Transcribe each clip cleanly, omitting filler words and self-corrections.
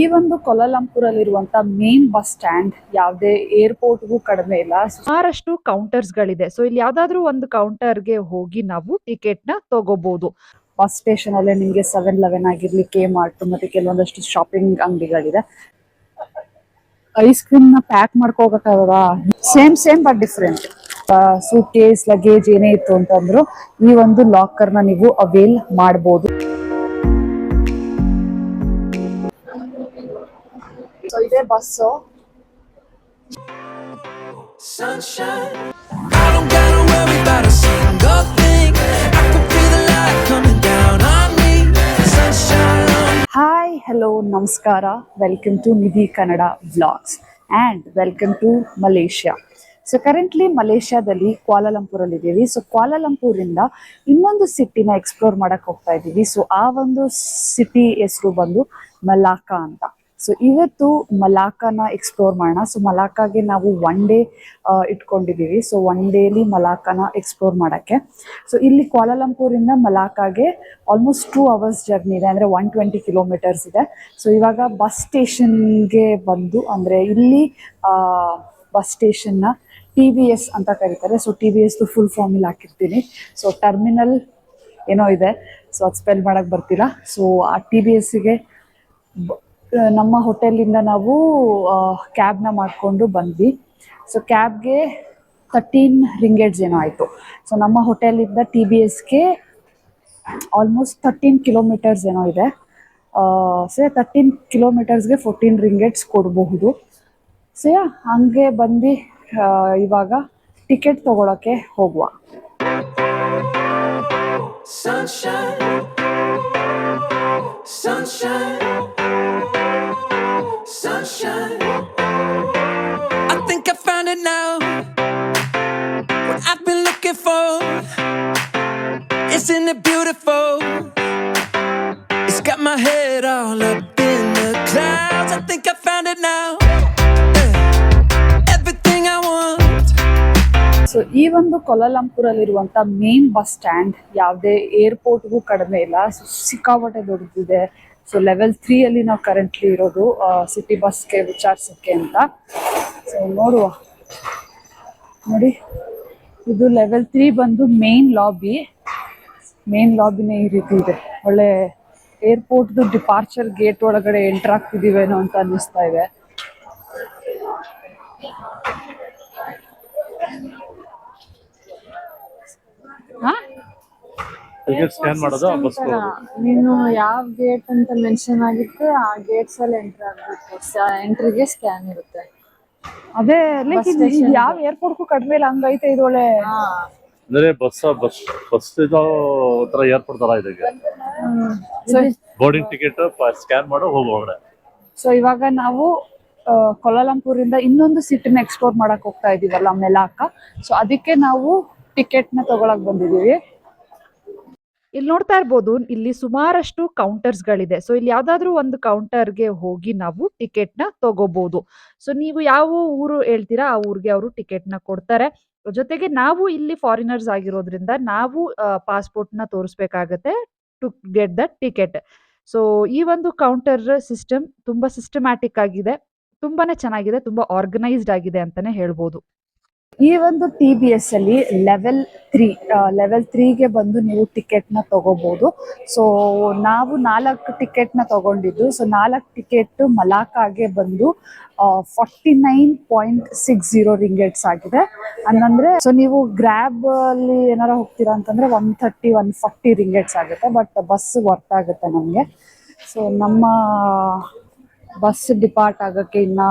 ಈ ಒಂದು ಕೊಲಾಲಂಪುರಲ್ಲಿರುವಂತ main bus stand ಯಾವುದೇ ಏರ್ಪೋರ್ಟ್ಗೂ ಕಡಿಮೆ ಇಲ್ಲ. ಸುಮಾರಷ್ಟು ಕೌಂಟರ್ಸ್ ಗಳಿದೆ. ಸೊ ಇಲ್ಲಿ ಯಾವ್ದಾದ್ರು ಒಂದು ಕೌಂಟರ್ಗೆ ಹೋಗಿ ನಾವು ಟಿಕೆಟ್ ನ ತಗೋಬಹುದು. ಬಸ್ ಸ್ಟೇಷನ್ ಅಲ್ಲೇ ನಿಮಗೆ 7-Eleven ಆಗಿರ್ಲಿ, ಕೆ ಮಾರ್ಟ್ ಮತ್ತೆ ಕೆಲವೊಂದಷ್ಟು ಶಾಪಿಂಗ್ ಅಂಗಡಿಗಳಿದೆ. ಐಸ್ ಕ್ರೀಮ್ ನ ಪ್ಯಾಕ್ ಮಾಡ್ಕೋಬೇಕಾಗದ same but different. Suitcase luggage ಏನೇ ಇತ್ತು ಅಂತಂದ್ರು ಈ ಒಂದು ಲಾಕರ್ ನ ನೀವು ಅವೈಲ್ ಮಾಡಬಹುದು. ಸೊ ಇದೇ ಬಸ್. ಹಾಯ್, ಹಲೋ, ನಮಸ್ಕಾರ. Welcome to Nidhi Kannada vlogs and welcome to Malaysia. So currently ಮಲೇಷ್ಯಾದಲ್ಲಿ ಕ್ವಾಲಾಲಂಪುರಲ್ಲಿ ಇದ್ದೀವಿ. ಸೊ ಕ್ವಾಲಾಲಂಪುರಿಂದ ಇನ್ನೊಂದು ಸಿಟಿನ ಎಕ್ಸ್ಪ್ಲೋರ್ ಮಾಡಕ್ಕೆ ಹೋಗ್ತಾ ಇದ್ದೀವಿ. ಸೊ ಆ ಒಂದು ಸಿಟಿ ಹೆಸರು ಬಂದು ಮಲಾಕಾ ಅಂತ. ಸೊ ಇವತ್ತು ಮಲಾಕಾನ ಎಕ್ಸ್ಪ್ಲೋರ್ ಮಾಡೋಣ. ಸೊ ಮಲಾಕಾಗೆ ನಾವು 1 ಡೇ ಇಟ್ಕೊಂಡಿದ್ದೀವಿ. ಸೊ 1 ಡೇಲಿ ಮಲಾಕಾನ ಎಕ್ಸ್ಪ್ಲೋರ್ ಮಾಡೋಕ್ಕೆ. ಸೊ ಇಲ್ಲಿ ಕ್ವಾಲಾಲಂಪುರಿಂದ ಮಲಾಕಾಗೆ ಆಲ್ಮೋಸ್ಟ್ 2 ಅವರ್ಸ್ ಜರ್ನಿ ಇದೆ, ಅಂದರೆ 120 ಕಿಲೋಮೀಟರ್ಸ್ ಇದೆ. ಸೊ ಇವಾಗ ಬಸ್ ಸ್ಟೇಷನ್ಗೆ ಬಂದು, ಅಂದರೆ ಇಲ್ಲಿ ಬಸ್ ಸ್ಟೇಷನ್ನ TBS ಅಂತ ಕರೀತಾರೆ. ಸೊ TBS ಫುಲ್ ಫಾರ್ಮಿಲ್ ಹಾಕಿರ್ತೀನಿ. ಸೊ ಟರ್ಮಿನಲ್ ಏನೋ ಇದೆ, ಸೊ ಅದು ಸ್ಪೆಲ್ ಮಾಡೋಕ್ಕೆ ಬರ್ತಿಲ್ಲ. ಸೊ ಆ TBSಗೆ ನಮ್ಮ ಹೋಟೆಲಿಂದ ನಾವು ಕ್ಯಾಬ್ನ ಮಾಡಿಕೊಂಡು ಬಂದ್ವಿ. ಸೊ ಕ್ಯಾಬ್ಗೆ 13 ರಿಂಗೇಟ್ಸ್ ಏನೋ ಆಯಿತು. ಸೊ ನಮ್ಮ ಹೋಟೆಲಿಂದ TBSಗೆ ಆಲ್ಮೋಸ್ಟ್ 13 ಕಿಲೋಮೀಟರ್ಸ್ ಏನೋ ಇದೆ. ಸೊ 13 ಕಿಲೋಮೀಟರ್ಸ್ಗೆ 14 ರಿಂಗೇಟ್ಸ್ ಕೊಡಬಹುದು. ಸೊ ಹಂಗೆ ಬಂದು ಇವಾಗ ಟಿಕೆಟ್ ತಗೊಳಕ್ಕೆ ಹೋಗುವ. Sunshine, I think I found it now. What I've been looking for, isn't it beautiful? It's got my head all up in the clouds. I think I found it now. Everything I want. So ಈ ಒಂದು ಕೊಲಾಲಂಪುರಲ್ಲಿರುವಂಥ main bus stand ಯಾವುದೇ ಏರ್ಪೋರ್ಟ್ಗೂ ಕಡಿಮೆ ಇಲ್ಲ. So ಸಿಕ್ಕಾಪಟ್ಟೆ ದೊಡ್ಡದಿದೆ. So level 3 ಅಲ್ಲಿ ನಾವು currently ಇರೋದು ಸಿಟಿ ಬಸ್ಗೆ ವಿಚಾರಿಸೋಕ್ಕೆ ಅಂತ. ಸೊ ನೋಡುವ, ನೋಡಿ, ಇದು ಲೆವೆಲ್ 3 ಬಂದು ಮೇನ್ ಲಾಬಿನೇ ಈ ರೀತಿ ಇದೆ. ಒಳ್ಳೆ ಏರ್ಪೋರ್ಟ್ದು ಡಿಪಾರ್ಚರ್ ಗೇಟ್ ಒಳಗಡೆ ಎಂಟರ್ ಆಗ್ತಿದ್ದೀವೇನೋ ಅಂತ ಅನ್ನಿಸ್ತಾ ಇದೆ. ನೀನು ಯಾವ ಗೇಟ್ ಅಂತ ಮೆನ್ಷನ್ ಆಗಿತ್ತು ಆ ಗೇಟ್ಸ್ ಅಲ್ಲಿ ಎಂಟರ್ ಆಗ್ಬೇಕು. ಎಂಟ್ರಿಗೆ ಸ್ಕ್ಯಾನ್ ಇರುತ್ತೆ. ಅದೇ ಯಾವ ಏರ್ಪೋರ್ಟ್ಗೂ ಕಡಿಮೆ ಇಲ್ಲ, ಹಂಗೈತೆ ಇದು. ಒಳ್ಳೆ ಅಂದ್ರೆ ಬಸ್ ಏರ್ಪೋರ್ಟ್ ತರ ಇದೆ. ಬೋರ್ಡಿಂಗ್ ಟಿಕೆಟ್ ಸ್ಕ್ಯಾನ್ ಮಾಡೋ ಹೋಗೋಣ. ಸೊ ಇವಾಗ ನಾವು ಕೊಲಾಲಂಪುರಿಂದ ಇನ್ನೊಂದು ಸಿಟಿನ ಎಕ್ಸ್ಪ್ಲೋರ್ ಮಾಡಕ್ ಹೋಗ್ತಾ ಇದೀವಲ್ಲ, ಮೆಲಾಕಾ. ಸೊ ಅದಕ್ಕೆ ನಾವು ಟಿಕೆಟ್ನ ತಗೊಳಕ್ ಬಂದಿದೀವಿ. ಇಲ್ಲಿ ನೋಡ್ತಾ ಇರ್ಬೋದು, ಇಲ್ಲಿ ಸುಮಾರಷ್ಟು ಕೌಂಟರ್ಸ್ ಗಳಿದೆ. ಸೊ ಇಲ್ಲಿ ಯಾವ್ದಾದ್ರು ಒಂದು ಕೌಂಟರ್ಗೆ ಹೋಗಿ ನಾವು ಟಿಕೆಟ್ ನ ತಗೋಬಹುದು. ಸೊ ನೀವು ಯಾವ ಊರು ಹೇಳ್ತೀರಾ ಆ ಊರಿಗೆ ಅವರು ಟಿಕೆಟ್ ನ ಕೊಡ್ತಾರೆ. ಜೊತೆಗೆ ನಾವು ಇಲ್ಲಿ ಫಾರಿನರ್ಸ್ ಆಗಿರೋದ್ರಿಂದ ನಾವು ಪಾಸ್ಪೋರ್ಟ್ ನ ತೋರಿಸ್ಬೇಕಾಗತ್ತೆ to get the ticket. So ಈ ಒಂದು ಕೌಂಟರ್ ಸಿಸ್ಟಮ್ ತುಂಬಾ ಸಿಸ್ಟಮ್ಯಾಟಿಕ್ ಆಗಿದೆ, ತುಂಬಾನೇ ಚೆನ್ನಾಗಿದೆ, ತುಂಬಾ ಆರ್ಗನೈಸ್ಡ್ ಆಗಿದೆ ಅಂತಾನೆ ಹೇಳ್ಬೋದು. ಈ ಒಂದು TBS ಅಲ್ಲಿ ಲೆವೆಲ್ 3ಗೆ ಬಂದು ನೀವು ಟಿಕೆಟ್ನ ತಗೋಬಹುದು. ಸೊ ನಾವು 4 ಟಿಕೆಟ್ನ ತಗೊಂಡಿದ್ದು. ಸೊ 4 ಟಿಕೆಟ್ ಮಲಾಕಾಗೆ ಬಂದು 49.60 ರಿಂಗೇಟ್ಸ್ ಆಗಿದೆ. ಹಂಗಂದ್ರೆ ಸೊ ನೀವು ಗ್ರ್ಯಾಬ್ ಅಲ್ಲಿ ಏನಾರ ಹೋಗ್ತೀರಾ ಅಂತಂದ್ರೆ 130-140 ರಿಂಗೇಟ್ಸ್ ಆಗುತ್ತೆ. ಬಟ್ ಬಸ್ ವರ್ತ್ ಆಗುತ್ತೆ ನಮಗೆ. ಸೊ ನಮ್ಮ ಬಸ್ ಡಿಪಾರ್ಟ್ ಆಗೋಕ್ಕೆ ಇನ್ನ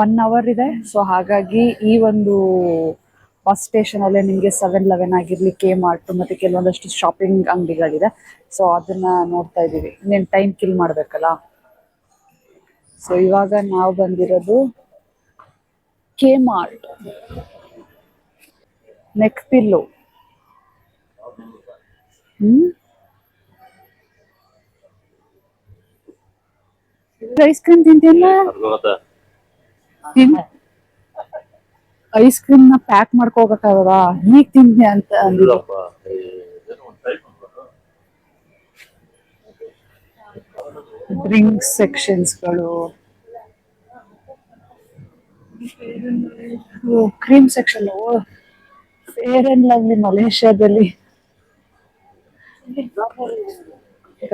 1 ಅವರ್ ಇದೆ. ಸೊ ಹಾಗಾಗಿ ಈ ಒಂದು ಬಸ್ ಸ್ಟೇಷನ್ ಅಲ್ಲೇ ನಿಮಗೆ 7-Eleven ಆಗಿರ್ಲಿ, ಕೆ ಮಾರ್ಟ್ ಮತ್ತೆ ಕೆಲವೊಂದಷ್ಟು ಶಾಪಿಂಗ್ ಅಂಗಡಿಗಳಿದೆ. ಸೊ ಅದನ್ನ ನೋಡ್ತಾ ಇದ್ದೀವಿ. ಇನ್ನೇನು ಟೈಮ್ ಕಿಲ್ ಮಾಡ್ಬೇಕಲ್ಲ. ಸೊ ಇವಾಗ ನಾವು ಬಂದಿರೋದು K Mart. Neck pillow. Ice cream ತಿಂತಿಲ್ಲ? ಐಸ್ ಕ್ರೀಮ್ ನ ಪ್ಯಾಕ್ ಮಾಡ್ಕೋಬೇಕಾಗದ, ಹೀಗ್ ತಿಂತೀನಿ ಅಂತ ಅಂದಿದ್ರು. ಡ್ರಿಂಕ್ಸ್ ಸೆಕ್ಷನ್ಸ್ಗಳು, cream section. Fair and Lovely ಮಲೇಷ್ಯಾದಲ್ಲಿ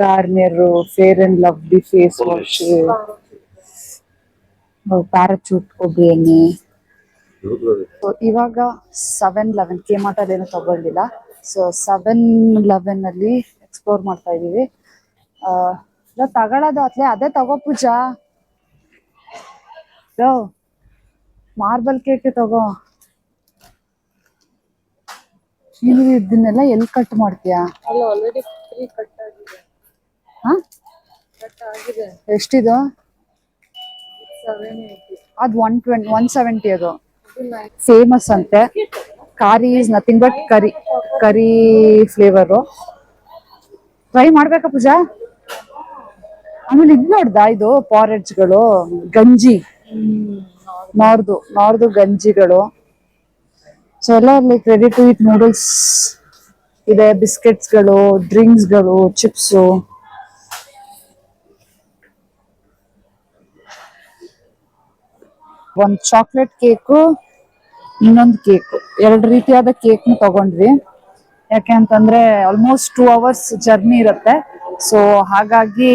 Garnier, Fair and Lovely face wash, Parachute ಕೊಬ್ಬರಿ ಎಣ್ಣೆ. So, ಇವಾಗ 7-11 ಕೇಮಾಟದೇನು ತಗೊಳ್ಳಿಲ್ಲ. ಸೊ 7-11 ಅಲ್ಲಿ ಎಕ್ಸ್ಪ್ಲೋರ್ ಮಾಡ್ತಾ ಇದೀವಿ. ತಗೊಳ್ಳೋದು ಅತ್ಲೆ ಅದೇ ತಗೋ ಪೂಜಾ. ಮಾರ್ಬಲ್ ಕೇಕ್ ತಗೋ. ನೀನು ಇದನ್ನೆಲ್ಲ ಎಲ್ಲಿ ಕಟ್ ಮಾಡ್ತೀಯಾ? ಅಲ್ಲ ಆಲ್ರೆಡಿ ಕಟ್ ಆಗಿದೆ. ಹಾ, ಕಟ್ ಆಗಿದೆ. ಎಷ್ಟಿದು? 780. ಅದು 120 170. ಅದು ಫೇಮಸ್ ಅಂತೆ. ಕಾರಿ is nothing but curry flavour. Try ಮಾಡ್ಬೇಕಾ ಪೂಜಾ? ಆಮೇಲೆ ಇದು ನೋಡ್ದಾ, ಇದು ಪಾರೆಡ್ಜ್ಗಳು, ಗಂಜಿ, ನಾರ್ದು ಗಂಜಿಗಳು. ಸೊ ಎಲ್ಲ like ready to eat noodles ಇದೆ, ಬಿಸ್ಕೆಟ್ಸ್ಗಳು, ಡ್ರಿಂಕ್ಸ್ಗಳು, ಚಿಪ್ಸು. ಒಂದು ಚಾಕ್ಲೇಟ್ ಕೇಕು, ಇನ್ನೊಂದು ಕೇಕು, 2 ರೀತಿಯಾದ ಕೇಕ್ ತಗೊಂಡ್ವಿ. ಯಾಕೆ ಅಂತಂದ್ರೆ ಆಲ್ಮೋಸ್ಟ್ 2 hours ಜರ್ನಿ ಇರುತ್ತೆ. ಸೊ ಹಾಗಾಗಿ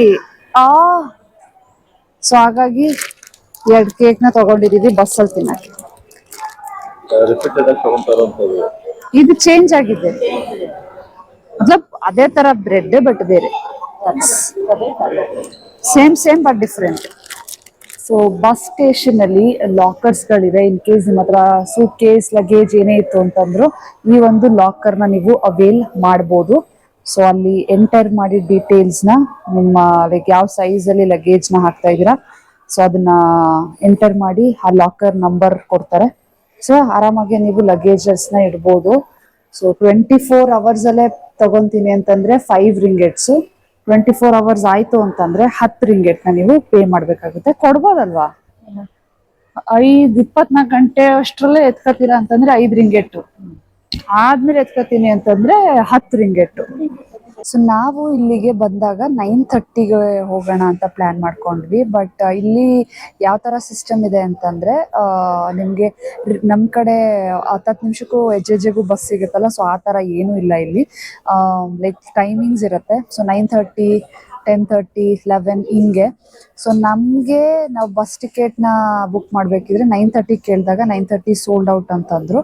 2 ಕೇಕ್ನ ತಗೊಂಡಿದೀವಿ ಬಸ್ಸಲ್ಲಿ ತಿನ್ನಕ್ಕೆ. ರಿಪೀಟೆಡ್ ಆಗಿ ತಗೊಂತಾರಂತದ್ದು. ಇದು ಚೇಂಜ್ ಆಗಿದೆ, ಮತ್ಲಬ್ ಅದೇ ತರ ಬ್ರೆಡ್ ಬಟ್ ಬೇರೆ, same but different. So bus station ಅಲ್ಲಿ ಲಾಕರ್ಸ್ ಗಳಿವೆ. ಇನ್ ಕೇಸ್ ನಿಮ್ಮ ಹತ್ರ ಸೂಟ್ ಕೇಸ್, ಲಗೇಜ್ ಏನೇ ಇತ್ತು ಅಂತಂದ್ರು ಈ ಒಂದು ಲಾಕರ್ ನ ನೀವು ಅವೈಲ್ ಮಾಡ್ಬೋದು. ಸೊ ಅಲ್ಲಿ ಎಂಟರ್ ಮಾಡಿ ಡೀಟೇಲ್ಸ್ ನ, ನಿಮ್ಮ ಲೈಕ್ ಯಾವ ಸೈಜ್ ಅಲ್ಲಿ ಲಗೇಜ್ ನ ಹಾಕ್ತಾ ಇದೀರಾ, ಸೊ ಅದನ್ನ ಎಂಟರ್ ಮಾಡಿ ಆ ಲಾಕರ್ ನಂಬರ್ ಕೊಡ್ತಾರೆ. ಸೊ ಆರಾಮಾಗಿ ನೀವು ಲಗೇಜಸ್ ನ ಇಡ್ಬೋದು. ಸೊ 24 hours ಅಲ್ಲೇ ತಗೊಂತೀನಿ ಅಂತಂದ್ರೆ 5 ರಿಂಗೆಟ್ಸ್, 24 hours ಆಯ್ತು ಅಂತಂದ್ರೆ 10 ರಿಂಗೆಟ್ ನ ನೀವು ಪೇ ಮಾಡ್ಬೇಕಾಗುತ್ತೆ. ಕೊಡ್ಬೋದಲ್ವಾ? 24 ಗಂಟೆ ಅಷ್ಟ್ರಲ್ಲೇ ಎತ್ಕತೀರಾ ಅಂತಂದ್ರೆ 5 ರಿಂಗೆಟ್, ಆದ್ಮೇಲೆ ಎತ್ಕತೀನಿ ಅಂತಂದ್ರೆ 10 ರಿಂಗೆಟ್. ಸೊ ನಾವು ಇಲ್ಲಿಗೆ ಬಂದಾಗ 9:30ಗೆ ಹೋಗೋಣ ಅಂತ ಪ್ಲಾನ್ ಮಾಡ್ಕೊಂಡ್ವಿ. ಬಟ್ ಇಲ್ಲಿ ಯಾವ ತರ ಸಿಸ್ಟಮ್ ಇದೆ ಅಂತಂದ್ರೆ ನಿಮ್ಗೆ ನಮ್ ಕಡೆ 10 ನಿಮಿಷಕ್ಕೂ ಹೆಜ್ಜೆಗೂ ಬಸ್ ಸಿಗುತ್ತಲ್ಲ, ಸೊ ಆ ತರ ಏನು ಇಲ್ಲ ಇಲ್ಲಿ. ಲೈಕ್ ಟೈಮಿಂಗ್ಸ್ ಇರುತ್ತೆ. ಸೊ 9:30, 10:30, 11 ಹಿಂಗೆ. ಸೊ ನಮ್ಗೆ ನಾವು ಬಸ್ ಟಿಕೆಟ್ನ ಬುಕ್ ಮಾಡ್ಬೇಕಿದ್ರೆ 9:30 ಕೇಳಿದಾಗ 9:30 ಸೋಲ್ಡ್ ಔಟ್ ಅಂತಂದ್ರು.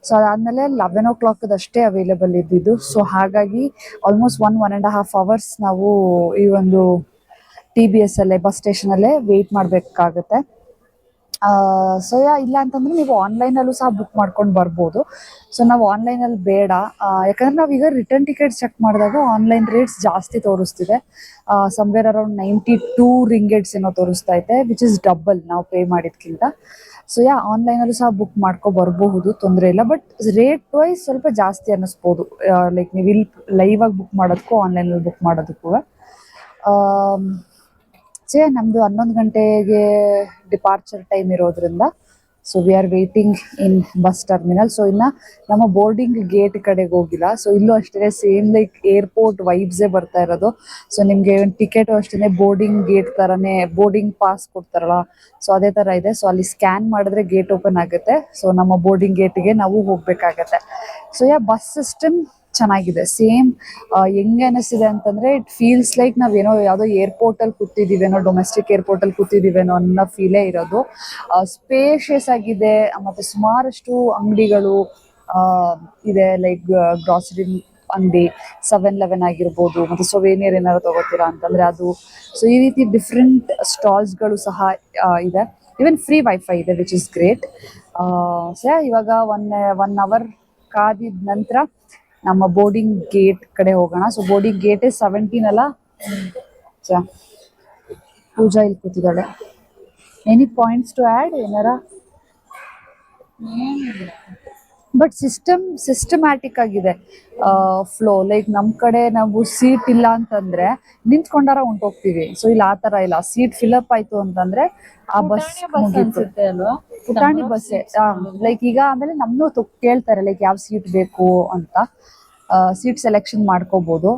ಸೊ ಅದಾದ್ಮೇಲೆ 11 o'clock ಅಷ್ಟೇ ಅವೈಲೇಬಲ್ ಇದ್ದಿದ್ದು. ಸೊ ಹಾಗಾಗಿ ಆಲ್ಮೋಸ್ಟ್ 1.5 hours ನಾವು ಈ ಒಂದು TBS ಅಲ್ಲೇ ಬಸ್ ಸ್ಟೇಷನ್ ಅಲ್ಲೇ ವೇಟ್ ಮಾಡ್ಬೇಕಾಗತ್ತೆ. ಸೊ ಇಲ್ಲ ಅಂತಂದ್ರೆ ನೀವು ಆನ್ಲೈನಲ್ಲೂ ಸಹ ಬುಕ್ ಮಾಡ್ಕೊಂಡು ಬರ್ಬೋದು. ಸೊ ನಾವು ಆನ್ಲೈನಲ್ಲಿ ಬೇಡ, ಯಾಕಂದ್ರೆ ನಾವೀಗ ರಿಟರ್ನ್ ಟಿಕೆಟ್ ಚೆಕ್ ಮಾಡಿದಾಗ ಆನ್ಲೈನ್ ರೇಟ್ಸ್ ಜಾಸ್ತಿ ತೋರಿಸ್ತಿದೆ. ಸಮ್ವೇರ್ ಅರೌಂಡ್ 92 ರಿಂಗೆಟ್ಸ್ ಏನೋ ತೋರಿಸ್ತಾ ಐತೆ, ವಿಚ್ ಇಸ್ ಡಬಲ್ ನಾವು ಪೇ ಮಾಡಿದ್ಕಿಂತ. ಸೊ ಆನ್ಲೈನಲ್ಲೂ ಸಹ ಬುಕ್ ಮಾಡ್ಕೊ ಬರಬಹುದು, ತೊಂದರೆ ಇಲ್ಲ. ಬಟ್ ರೇಟ್ ವೈಸ್ ಸ್ವಲ್ಪ ಜಾಸ್ತಿ ಅನ್ನಿಸ್ಬೋದು, ಲೈಕ್ ನೀವು ಇಲ್ಲಿ ಲೈವ್ ಆಗಿ ಬುಕ್ ಮಾಡೋದಕ್ಕೂ ಆನ್ಲೈನಲ್ಲಿ ಬುಕ್ ಮಾಡೋದಕ್ಕೂ. ನಮ್ದು 11 ಗಂಟೆಗೆ ಡಿಪಾರ್ಚರ್ ಟೈಮ್ ಇರೋದ್ರಿಂದ so we are waiting in bus terminal. So ಇನ್ನ ನಮ್ಮ ಬೋರ್ಡಿಂಗ್ ಗೇಟ್ ಕಡೆಗೆ ಹೋಗಿಲ್ಲ. ಸೊ ಇಲ್ಲೂ ಅಷ್ಟೇ ಸೇಮ್ ಲೈಕ್ ಏರ್ಪೋರ್ಟ್ ವೈಬ್ಸೇ ಬರ್ತಾ ಇರೋದು. ಸೊ ನಿಮ್ಗೆ ಟಿಕೆಟ್ ಅಷ್ಟೇ ಬೋರ್ಡಿಂಗ್ ಗೇಟ್ ತರನೇ ಬೋರ್ಡಿಂಗ್ ಪಾಸ್ ಕೊಡ್ತಾರಲ್ಲ, ಸೊ ಅದೇ ತರ ಇದೆ. ಸೊ ಅಲ್ಲಿ ಸ್ಕ್ಯಾನ್ ಮಾಡಿದ್ರೆ ಗೇಟ್ ಓಪನ್ ಆಗುತ್ತೆ. ಸೊ ನಮ್ಮ ಬೋರ್ಡಿಂಗ್ ಗೇಟ್ಗೆ ನಾವು ಹೋಗ್ಬೇಕಾಗತ್ತೆ. ಸೊ ಬಸ್ ಸಿಸ್ಟಮ್ ಚೆನ್ನಾಗಿದೆ. ಸೇಮ್ ಹೆಂಗೆ ಅನಿಸ್ತಿದೆ ಅಂತಂದ್ರೆ ಇಟ್ ಫೀಲ್ಸ್ ಲೈಕ್ ನಾವೇನೋ ಯಾವುದೋ ಏರ್ಪೋರ್ಟ್ ಅಲ್ಲಿ ಕೂತಿದೀವೇನೋ, ಡೊಮೆಸ್ಟಿಕ್ ಏರ್ಪೋರ್ಟ್ ಅಲ್ಲಿ ಕೂತಿದೀವೇನೋ ಅನ್ನೋ ಫೀಲೇ ಇರೋದು. ಸ್ಪೇಷಿಯಸ್ ಆಗಿದೆ. ಮತ್ತೆ ಸುಮಾರಷ್ಟು ಅಂಗಡಿಗಳು ಇದೆ, ಲೈಕ್ ಗ್ರಾಸರಿ ಅಂಗಡಿ, 7-11 ಆಗಿರ್ಬೋದು, ಮತ್ತೆ ಸೊವೇನಿಯರ್ ಏನಾದ್ರು ತಗೋತೀರಾ ಅಂತಂದ್ರೆ ಅದು. ಸೊ ಈ ರೀತಿ ಡಿಫ್ರೆಂಟ್ ಸ್ಟಾಲ್ಸ್ಗಳು ಸಹ ಇದೆ. ಇವನ್ ಫ್ರೀ ವೈಫೈ ಇದೆ, ವಿಚ್ ಇಸ್ ಗ್ರೇಟ್. ಸೊ ಇವಾಗ 1 hour ಕಾದಿದ ನಂತರ ನಮ್ಮ ಬೋರ್ಡಿಂಗ್ ಗೇಟ್ ಕಡೆ ಹೋಗೋಣ. ಸೊ ಬೋರ್ಡಿಂಗ್ ಗೇಟ್ 17 ಅಲ್ಲ. ಪೂಜಾ ಇಲ್ಲಿ ಕೂತಿದ್ದಾಳೆ. ಎನಿ ಪಾಯಿಂಟ್ಸ್ ಟು ಆ್ಯಡ್ ಏನಾರ? ಬಟ್ ಸಿಸ್ಟಮ್ಯಾಟಿಕ್ ಆಗಿದೆ ಫ್ಲೋ. ಲೈಕ್ ನಮ್ಮ ಕಡೆ ನಾವು ಸೀಟ್ ಇಲ್ಲ ಅಂತಂದ್ರೆ ನಿಂತ್ಕೊಂಡಾರ ಹೊಂಟೋಗ್ತೀವಿ. ಸೊ ಇಲ್ಲಿ ಆ ತರ ಇಲ್ಲ. ಸೀಟ್ ಫಿಲಪ್ ಆಯ್ತು ಅಂತಂದ್ರೆ ಆ ಬಸ್ ಅನ್ಸುತ್ತೆ ಅಲ್ವಾ? ಪುಟಾಣಿ ಬಸ್ಸೇ. ಲೈಕ್ ಈಗ ಆಮೇಲೆ ನಮ್ನು ಕೇಳ್ತಾರೆ ಲೈಕ್ ಯಾವ ಸೀಟ್ ಬೇಕು ಅಂತ. ಸೀಟ್ ಸೆಲೆಕ್ಷನ್ ಮಾಡ್ಕೋಬಹುದು.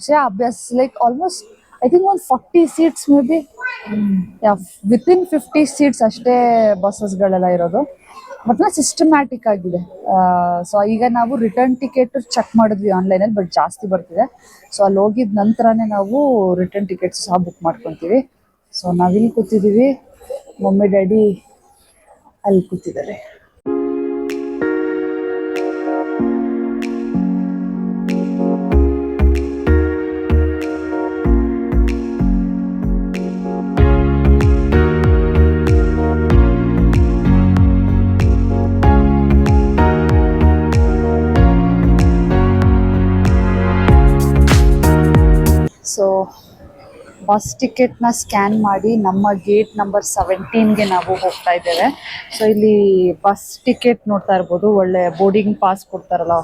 ಸೊ ಅಭ್ಯಾಸ ಲೈಕ್ ಆಲ್ಮೋಸ್ಟ್ ಐ ಥಿಂಕ್ ಒಂದು 40 seats may be within 50 seats ಅಷ್ಟೇ ಬಸ್ಸಸ್ಗಳೆಲ್ಲ ಇರೋದು. ಮತ್ತೆ ಸಿಸ್ಟಮ್ಯಾಟಿಕ್ ಆಗಿದೆ. ಸೊ ಈಗ ನಾವು ರಿಟರ್ನ್ ಟಿಕೆಟ್ ಚೆಕ್ ಮಾಡಿದ್ವಿ ಆನ್ಲೈನಲ್ಲಿ, ಬಟ್ ಜಾಸ್ತಿ ಬರ್ತಿದೆ. ಸೊ ಅಲ್ಲಿ ಹೋಗಿದ ನಂತರನೇ ನಾವು ರಿಟರ್ನ್ ಟಿಕೆಟ್ಸ್ ಸಹ ಬುಕ್ ಮಾಡ್ಕೊತೀವಿ. ಸೊ ನಾವಿಲ್ಲಿ ಕೂತಿದ್ದೀವಿ, ಮಮ್ಮಿ ಡ್ಯಾಡಿ ಅಲ್ಲಿ ಕೂತಿದ್ದಾರೆ. ಸೊ ಬಸ್ ಟಿಕೆಟ್ನ ಸ್ಕ್ಯಾನ್ ಮಾಡಿ ನಮ್ಮ ಗೇಟ್ ನಂಬರ್ 17ಗೆ ನಾವು ಹೋಗ್ತಾ ಇದ್ದೇವೆ. ಸೊ ಇಲ್ಲಿ ಬಸ್ ಟಿಕೆಟ್ ನೋಡ್ತಾ ಇರ್ಬೋದು, ಒಳ್ಳೆ ಬೋರ್ಡಿಂಗ್ ಪಾಸ್ ಕೊಡ್ತಾರಲ್ಲ,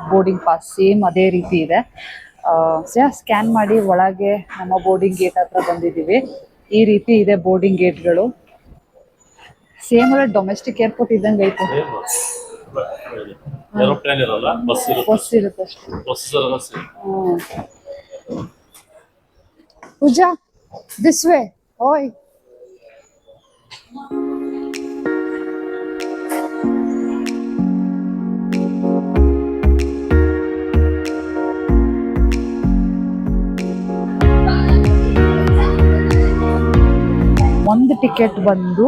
ಬೋರ್ಡಿಂಗ್ ಪಾಸ್ ಸೇಮ್ ಅದೇ ರೀತಿ ಇದೆ. ಸ್ಕ್ಯಾನ್ ಮಾಡಿ ಒಳಗೆ ನಮ್ಮ ಬೋರ್ಡಿಂಗ್ ಗೇಟ್ ಹತ್ರ ಬಂದಿದ್ದೀವಿ. ಈ ರೀತಿ ಇದೆ ಬೋರ್ಡಿಂಗ್ ಗೇಟ್ಗಳು. ಸೇಮ್ ಒಳ್ಳೆ ಡೊಮೆಸ್ಟಿಕ್ ಏರ್ಪೋರ್ಟ್ ಇದ್ದಂಗೆ ಐತೆ. ಏರೋಪ್ಲೇನ್ ಇರಲ್ಲ, ಬಸ್ ಬಸ್ ಇರುತ್ತೆ ಅಷ್ಟೇ. ಬಸ್ ಇರಲ್ಲ. ಪೂಜಾ, ದಿಸ್ ವೇ. ಓಯ್, ಒಂದು ಟಿಕೆಟ್ ಬಂದು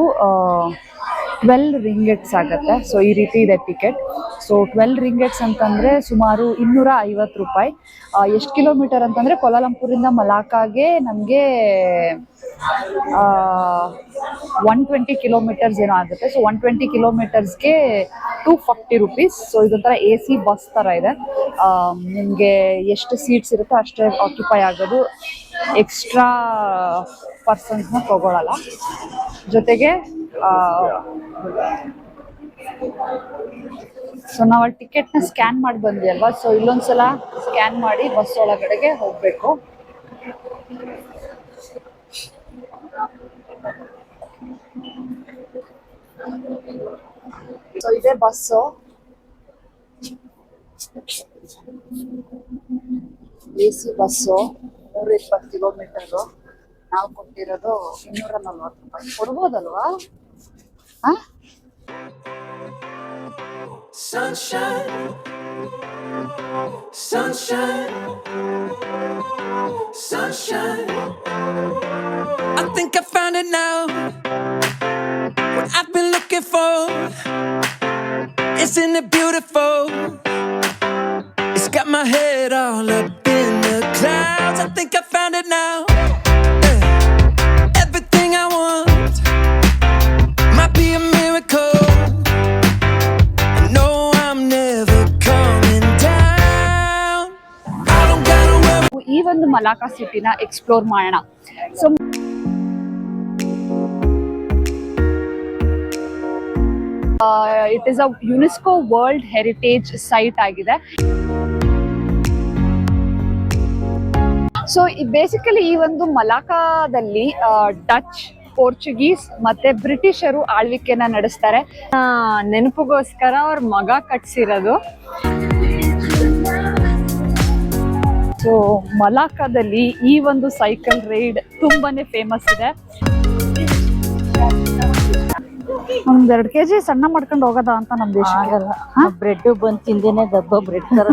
12 ರಿಂಗೆಟ್ಸ್ ಆಗುತ್ತೆ. ಸೊ ಈ ರೀತಿ ಇದೆ ಟಿಕೆಟ್. ಸೊ 12 ರಿಂಗೆಟ್ಸ್ ಅಂತಂದರೆ ಸುಮಾರು 250 ರೂಪಾಯಿ. ಎಷ್ಟು ಕಿಲೋಮೀಟರ್ ಅಂತಂದರೆ ಕೋಲಾಲಂಪುರಿಂದ ಮಲಾಕಾಗೆ ನಮಗೆ 120 ಕಿಲೋಮೀಟರ್ಸ್ ಏನೋ ಆಗುತ್ತೆ. So 120 ಕಿಲೋಮೀಟರ್ಸ್ಗೆ 240 rupees. ಸೊ ಇದೊಂಥರ AC ಬಸ್ ಥರ ಇದೆ. ನಿಮಗೆ ಎಷ್ಟು ಸೀಟ್ಸ್ ಇರುತ್ತೋ ಅಷ್ಟೇ ಆಕ್ಯುಪೈ ಆಗೋದು. ಎಕ್ಸ್ಟ್ರಾ ಪರ್ಸನ್ಸ್ನ ತಗೊಳ್ಳಲ್ಲ. ಜೊತೆಗೆ ಸೊ ನಾವು ಅಲ್ಲಿ ಟಿಕೆಟ್ನ ಸ್ಕ್ಯಾನ್ ಮಾಡಿ ಬಂದ್ವಿ ಅಲ್ವಾ. ಸೊ ಇಲ್ಲೊಂದ್ಸಲ ಸ್ಕ್ಯಾನ್ ಮಾಡಿ ಬಸ್ ಒಳಗಡೆಗೆ ಹೋಗಬೇಕು. ಸೊ ಇದೇ ಬಸ್ಸು, AC ಬಸ್ಸು, 120 ಕಿಲೋಮೀಟರು. ನಾವು ಕೊಟ್ಟಿರೋದು 240 ರೂಪಾಯಿ. ಕೊಡ್ಬೋದಲ್ವಾ? Sunshine, sunshine, sunshine. I think I found it now. What I've been looking for. Isn't it beautiful? It's got my head all up in the clouds. I think I found it now. Everything I want might be a miracle. ಈ ಒಂದು ಮಲಾಕಾ ಸಿಟಿನ explore ಮಾಡೋಣ. So it is a UNESCO world heritage site ಆಗಿದೆ. So basically ಈ ಒಂದು ಮಲಾಕಾದಲ್ಲಿ Dutch, Portuguese ಮತ್ತೆ ಬ್ರಿಟಿಷರು ಆಳ್ವಿಕೆನ ನಡೆಸ್ತಾರೆ. ನೆನಪಿಗೋಸ್ಕರ ಅವ್ರ ಮಗ ಕಟ್ಸಿರೋದು. ಸೊ ಮಲಾಕಾದಲ್ಲಿ ಈ ಒಂದು ಸೈಕಲ್ ರೈಡ್ ತುಂಬಾನೇ ಫೇಮಸ್ ಇದೆ. 1-2 kg ಸಣ್ಣ ಮಾಡ್ಕೊಂಡು ಹೋಗೋದ ಅಂತ ನಮ್ ದೇಶ ಆಗಲ್ಲ. ಬ್ರೆಡ್ ಬಂದು ತಿಂದೇನೆ ದಬ್ಬ ಬ್ರೆಡ್ ತರ